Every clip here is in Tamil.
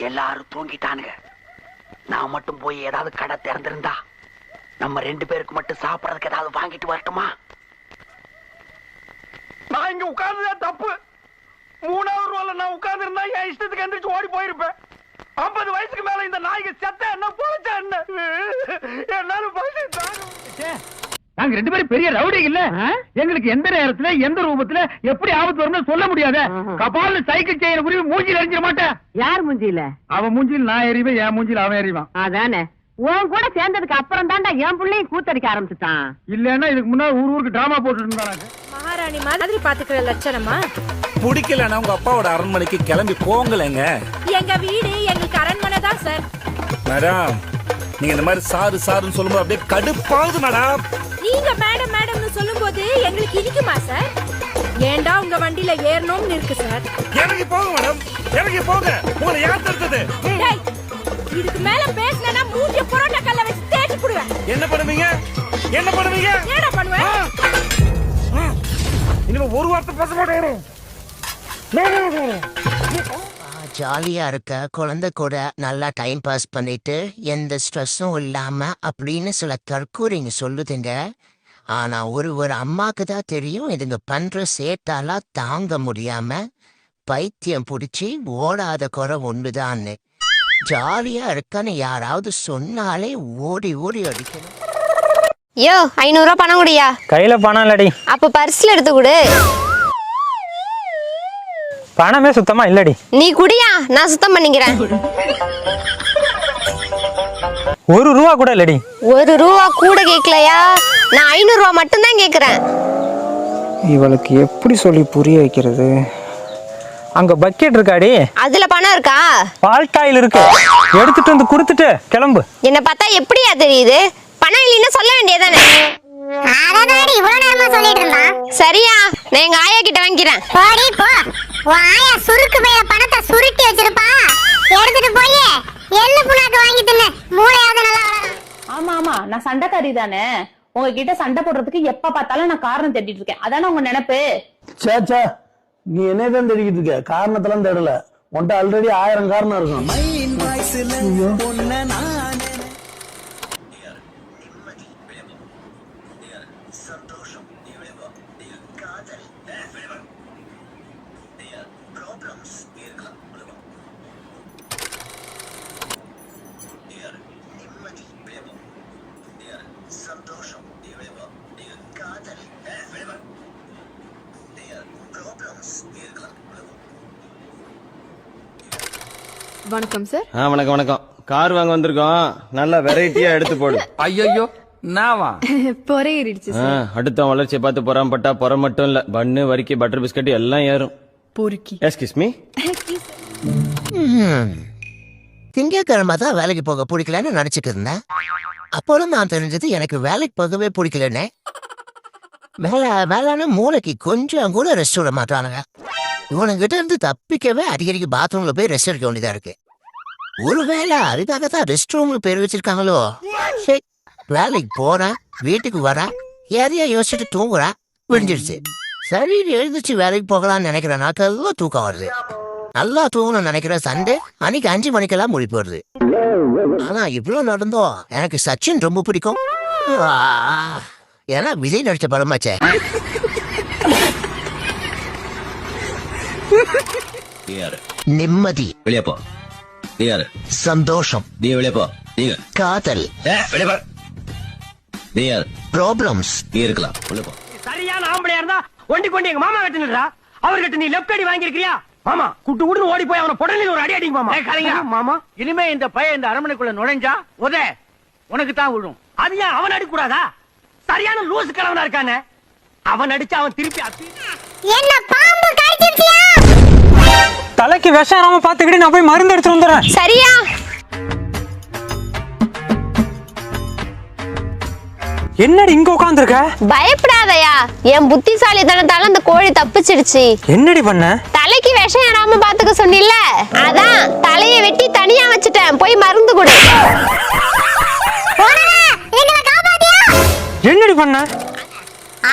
எல்லாரும் தூங்கிட்டானுங்க. நான் மட்டும் போய் ஏதாவது கடை திறந்திருந்தா நம்ம 2 பேருக்கு மட்டும் சாப்பிடறதுக்கு ஏதாவது வாங்கிட்டு வரட்டுமா? நான் இங்க உட்கார்ந்ததே தப்பு. 3வது ரோல நான் உட்கார்ந்து இருந்தா என் இஷ்டத்துக்கு எந்திரிச்சு ஓடி போயிருப்பேன். 50 வயசுக்கு மேல இந்த நாய்க்கு செத்த என்ன பொழைச்ச என்ன என்னால நாங்க 2 பேரும் பெரிய ரவுடி இல்ல. எங்களுக்கு எந்த நேரத்துல எந்த ரூபத்துல எப்படி ஆபத்து வரும்னு சொல்ல முடியாது. கபால சைக்கிள் செயின குருவி மூஞ்சில எறிஞ்சிட மாட்டேன். யார் மூஞ்சில? அவன் மூஞ்சில நான் எறிவேன், என் மூஞ்சில அவன் எறிவான். அதானே உன் கூட சேர்ந்ததுக்கு அப்புறம் தான்டா என் பிள்ளையும் கூத்தடிக்க ஆரம்பிச்சுட்டான். இல்லன்னா இதுக்கு முன்னாடி ஊருக்கு டிராமா போட்டு இருந்தாங்க. மகாராணி மாதிரி பாத்துக்கிற லட்சணமா? பிடிக்கலன்னா உங்க அப்பாவோட அரண்மனைக்கு கிளம்பி போங்களேங்க. எங்க வீடு எங்களுக்கு அரண்மனை தான் சார். மேடம் நீங்க இந்த மாதிரி சாரு சாருன்னு சொல்லும்போது அப்படியே கடுப்பாகுது மேடம். நீங்க மேடம் மேடம்னு சொல்லும்போது எங்களுக்கு இனிக்குமா சார்? ஏண்டா உங்க வண்டியில ஏறணும்னு இருக்கு சார். இறங்கி போங்க மேடம், இறங்கி போங்க. உங்களை யார் தடுத்தது? இதுக்கு மேல பேசினா மூஞ்சிய புரோட்டா கல்ல வச்சு தேய்ச்சி புடுவேன். என்ன பண்ணுவீங்க? என்ன பண்ணுவீங்க? என்ன பண்ணுவேன்? இனிமே ஒரு வார்த்தை பேச மாட்டேன். ஜாலியா இருக்க, குழந்தை கூட நல்லா டைம் பாஸ் பண்ணிட்டு எந்த ஸ்ட்ரெஸ்ஸும் இல்லாம அப்படின்னு சில தற்கூறிங்க சொல்லுதுங்க. ஆனா ஒரு அம்மாக்கு தான் தெரியும் இதுங்க பண்ற சேட்டாலா தாங்க முடியாம பைத்தியம் பிடிச்சி ஓடாத குறை ஒண்ணுதான்னு. ஜாலியா இருக்கன்னு யாராவது சொன்னாலே ஓடி ஓடி அடிக்கணும். யோ 500 ரூபா பணம் குடியா. கையில பணம் இல்லடி. அப்ப பர்ஸ்ல எடுத்து கொடு. பணமே சுத்தமா இல்லடி. நீ குடியா, நான் சுத்தம் பண்ணிக்கிறேன். 1 ரூபா கூட இல்லடி. 1 ரூபா கூட கேட்கலையா? நான் 500 ரூபா மட்டும் தான் கேக்குறேன். இவளுக்கு எப்படி சொல்லி புரிய வைக்கிறது? அங்க பக்கெட் இருக்காடி. அதுல பணம் இருக்கா? பால்காயில் இருக்கு, எடுத்துட்டு வந்து கொடுத்துட்டு கிளம்பு. என்ன பார்த்தா எப்படியா தெரியுது? பணம் இல்லைன்னா சொல்ல வேண்டியதானே. சரியா, நான் எங்க ஆயா கிட்ட வாங்கிக்கிறேன். சுருக்கு மேல பணத்தை சுருட்டி வச்சிருப்பா, எடுத்துட்டு போய் எள்ளு புண்ணாக்கு வாங்கி தின்னு மூளையாவது நல்லா. ஆமா ஆமா, நான் சண்டைக்காரி தானே. உங்ககிட்ட சண்டை போடுறதுக்கு எப்ப பார்த்தாலும் நான் காரணம் தேடிட்டு இருக்கேன். அதானே உங்க நினைப்பு? சேச்சா, நீ என்னதான் தேடிக்கிட்டு இருக்க? காரணத்தெல்லாம் தேடல, உன்ட்ட ஆல்ரெடி 1000 காரணம் இருக்கும். வணக்கம் சார். வணக்கம் வணக்கம். கார் வாங்க வந்திருக்கோம், நல்ல வெரைட்டியா எடுத்து போடு. ஐயோ நாவா பொறையிடுச்சு சார். அடுத்த வளர்ச்சியை பார்த்து பொறாமப்பட்டா பொற மட்டும் இல்ல, பன்னு வரிக்கி பட்டர் பிஸ்கட் எல்லாம் ஏறும். பொறுக்கி. Excuse me. திங்கக்கிழமை தான் வேலைக்கு போக பிடிக்கலன்னு நினைச்சிட்டு இருந்தேன். அப்போதான் நான் தெரிஞ்சது எனக்கு வேலைக்கு போகவே பிடிக்கலன்னு. வேலைன்னு மூளைக்கு கொஞ்சம் கூட ரெஸ்ட் விட மாட்டானுங்க. இவனுங்கிட்ட இருந்து தப்பிக்கவே அடிக்கடிக்கு பாத்ரூம்ல போய் ரெஸ்ட் எடுக்க வேண்டியதா இருக்கு. ஒருவேளை அதுக்காகத்தான் ரெஸ்ட் ரூம்ல பேர் வச்சிருக்காங்களோ? வேலைக்கு போறேன், வீட்டுக்கு வரேன், யாரையா யோசிச்சுட்டு தூங்குறேன், விழிஞ்சிடுச்சு. சரி எழுந்துச்சு வேலைக்கு போகலான்னு நினைக்கிற நாட்கள்லாம் தூக்கம் வருது. நல்லா தூங்கணும்னு நினைக்கிற சண்டே அன்னைக்கு 5 மணிக்கெல்லாம் முழிப்பு வருது. ஆனா இவ்வளவு நடந்தோம் எனக்கு சச்சின் ரொம்ப பிடிக்கும். ஏன்னா விஜய் நடிச்ச படமாச்சே. நிம்மதி, வெளியே போ. சந்தோஷம், நீ வெளியே போ. நீங்க காதல், வெளியே போ. நீ யார்? ப்ராப்ளம்ஸ், நீ இருக்கலாம். உள்ள போ. சரியான ஆம்பளையா இருந்தா ஒண்டி கொண்டு எங்க மாமா கட்டினடா. அவர்கிட்ட நீ லெஃப்ட் அடி வாங்கிருக்கியா? மாமா குட்டு குட்டு ஓடி போய் அவனை புடலில் ஒரு அடி அடிங்க மாமா. கலைங்க மாமா, இனிமே இந்த பையன் இந்த அரண்மனைக்குள்ள நுழைஞ்சா உனக்கு தான் விழும். அது ஏன் அவன் அடிக்க கூடாதா? சரியான லூசு கிழவனா இருக்கானே, அவன் அடிச்சு அவன் திருப்பி என்ன பாம்பு கடிச்சிருச்சியா? தலைக்கு விஷம் வராம பாத்துக்கிட்டு நான் போய் மருந்து எடுத்து வந்துடுறேன். சரியா? என்னடி இங்க உட்கார்ந்திருக்க? பயப்படாதயா, என் புத்திசாலித்தனத்தால அந்த கோழி தப்பிச்சிடுச்சு. என்னடி பண்ண? தலைக்கு விஷம் ஏறாம பாத்துக்க சொன்னில்ல, அதான் தலையை வெட்டி தனியா வச்சுட்டேன். போய் மருந்து கொடு. என்னடி பண்ண?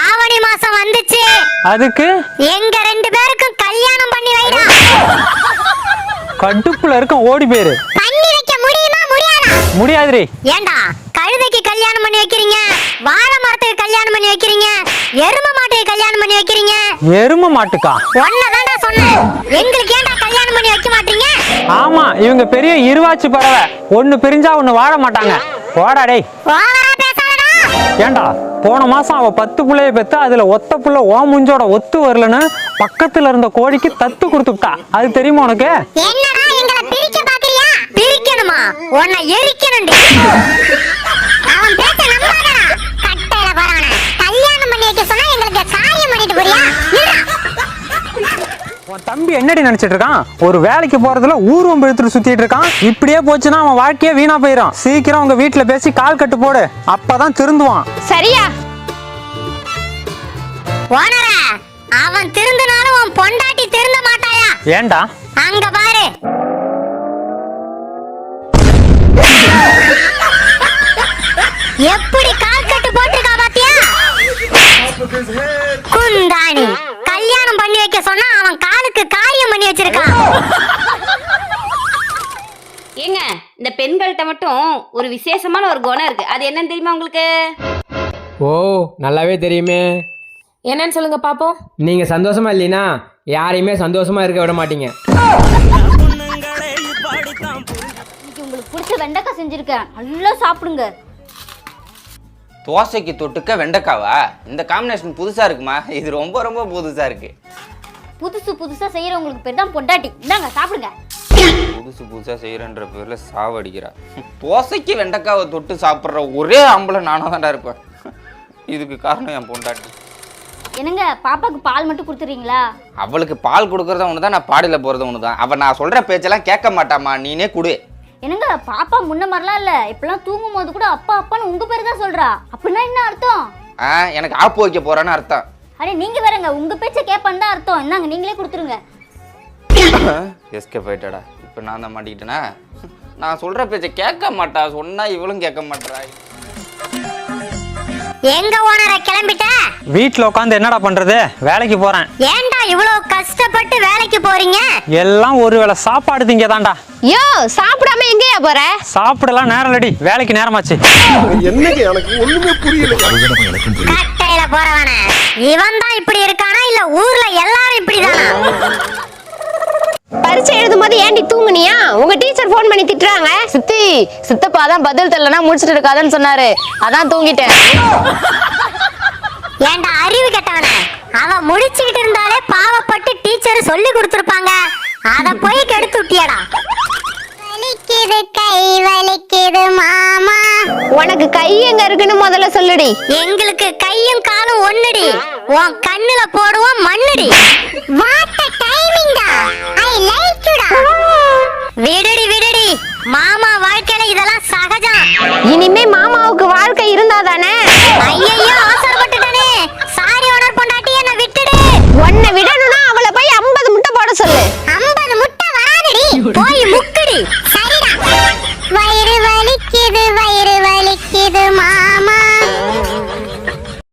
ஆவணி மாசம் வந்துச்சு, அதுக்கு எங்க 2 பேருக்கும் கல்யாணம் பண்ணி வைடா. கடுப்புல இருக்க ஓடி போயிரு. பண்ணி வைக்க முடியுமா முடியாதா? முடியாதுரி. ஏண்டா கழுதைக்கு கல்யாணம் பண்ணி வைக்கிறீங்க, வாழை மரத்துக்கு கல்யாணம் பண்ணி வைக்கிறீங்க, எரும மாட்டுக்கு கல்யாணம் பண்ணி வைக்கிறீங்க. எரும மாட்டுக்கா? ஒன்னதான்டா சொன்னேன். எங்களுக்கு ஏன்டா கல்யாணம் பண்ணி வைக்க மாட்டீங்க? ஆமா, இவங்க பெரிய இருவாச்சி பறவை. ஒண்ணு பிரிஞ்சா ஒண்ணு வாழ மாட்டாங்க. போடா டேய். ஓவரா பேசாதடா. ஏண்டா போன மாசம் அவ 10 புள்ளைய பெத்து அதுல ஒத்த புள்ள ஓ முஞ்சோட ஒத்து வரலன்னு பக்கத்துல இருந்த கோழிக்கு தத்து கொடுத்துட்டா. அது தெரியுமா உனக்கு? என்னடா எங்களை பிரிக்க பாக்குறியா? பிரிக்கணுமா? உன்னை எரிக்கணும்டி. அவன் பேச்ச நம்பாதடா. கட்டையில போறானே. கல்யாணம் பண்ணி வைக்க சொன்னா எங்களுக்கு காரியம் பண்ணிட்டு போறியா? உன் தம்பி என்னடி நினைச்சிட்டு இருக்கான்? ஒரு வேலைக்கு போறதுல ஊர்வம் இழுத்துட்டு சுத்திட்டு இருக்கான். இப்படியே போச்சுன்னா அவன் வாழ்க்கையே வீணா போயிடும். சீக்கிரம் உங்க வீட்டுல பேசி கால் கட்டு போடு, அப்பதான் திருந்துவான். சரியா? ஓனரே, அவன் திருந்தினாலும் உன் பொண்டாட்டி திருந்த மாட்டாயா? ஏண்டா? அங்க பாரு. எப்படி கால் கட்டு போட்டிருக்கா பாத்தியா? குந்தாணி கல்யாணம் பண்ணி வைக்க சொன்னா அவன் காலுக்கு காரியம் பண்ணி வச்சிருக்கான். ஏங்க, இந்த பெண்கள்கிட்ட மட்டும் ஒரு விசேஷமான ஒரு குணம் இருக்கு. அது என்னன்னு தெரியுமா உங்களுக்கு? ஓ, நல்லாவே தெரியுமே. என்னன்னு சொல்லுங்க பாப்போம். நீங்க சந்தோஷமா இல்லைனா யாரையுமே சந்தோஷமா இருக்க விட மாட்டீங்க. உங்களுக்கு பிடிச்ச வெண்டைக்காய் செஞ்சிருக்கேன், நல்லா சாப்பிடுங்க. தோசைக்கு தொட்டுக்க வெண்டைக்காவா? இந்த காம்பினேஷன் புதுசா இருக்குமா? இது ரொம்ப ரொம்ப புதுசா இருக்கு. புதுசா செய்யறவங்களுக்கு பேர் தான் பொண்டாட்டி. இந்தாங்க சாப்பிடுங்க. புதுசா செய்யறன்ற பேர்ல சாவடிக்கிறா. தோசைக்கு வெண்டைக்காவை தொட்டு சாப்பிட்ற ஒரே ஆம்பளை நானா தான்டா இருப்பேன். இதுக்கு காரணம் என் பொண்டாட்டி. என்னங்க, பாப்பாக்கு பால் மட்டும் கொடுத்துறீங்களா? அவளுக்கு பால் கொடுக்கறத ஒண்ணுதான், நான் பாடியில போறது ஒண்ணுதான். அவ நான் சொல்ற பேச்செல்லாம் கேட்க மாட்டாமா, நீனே குடு. என்னங்க, பாப்பா முன்ன மாதிரிலாம் இல்ல. இப்பெல்லாம் தூங்கும் போது கூட அப்பா அப்பான்னு உங்க பேரு தான் சொல்றா. அப்படின்னா என்ன அர்த்தம்? எனக்கு ஆப்பு வைக்க போறான்னு அர்த்தம். அரே நீங்க வேறங்க, உங்க பேச்ச கேட்பான்னு தான் அர்த்தம். என்னங்க, நீங்களே கொடுத்துருங்க. எஸ்கேப் ஆயிட்டடா. இப்ப நான் தான் மாட்டிக்கிட்டேனா? நான் சொல்ற பேச்ச கேட்க மாட்டா, சொன்னா இவளும் கேட்க மாட்டா. எங்க ஓனரை கிளம்பிட்ட? வீட்டுல உட்காந்து என்னடா பண்றது? வேலைக்கு போறேன். ஏன்டா இவ்வளவு கஷ்டப்பட்டு வேலைக்கு போறீங்க? எல்லாம் ஒரு வேளை சாப்பாடு திங்கதான்டா. யோ, சாப்பிடாம எங்கயா போற? சாப்பிடலாம் நேரம் இல்லடி, வேலைக்கு நேரமாச்சு. என்னங்க எனக்கு ஒண்ணுமே புரியல. கட்டையில போறவன இவன் தான் இப்படி இருக்கானா இல்ல ஊர்ல எல்லாரும் இப்படிதானா? பரீட்சை எழுதும் போது ஏண்டி தூங்குனியா? உங்க டீச்சர் போன் பண்ணி திட்டுறாங்க. சித்தப்பா தான் பதில் தெரியலனா முடிச்சிட்டு இருக்காதன்னு சொன்னாரு, அதான் தூங்கிட்டேன். ஏண்டா அறிவு கெட்டவன, அவன் முடிச்சுக்கிட்டு இருந்தாலே பாவப்பட்டு டீச்சர் சொல்லி கொடுத்துருப்பாங்க. அத போய் கெடுத்து விட்டியடா. வலிக்குது கை வலிக்குது மாமா. உனக்கு கை எங்க இருக்குன்னு முதல்ல சொல்லுடி. எங்களுக்கு கையும் காலும் ஒண்ணுடி. உன் கண்ணுல போடுவோம் மண்ணுடி. வாட் a timing டா. I like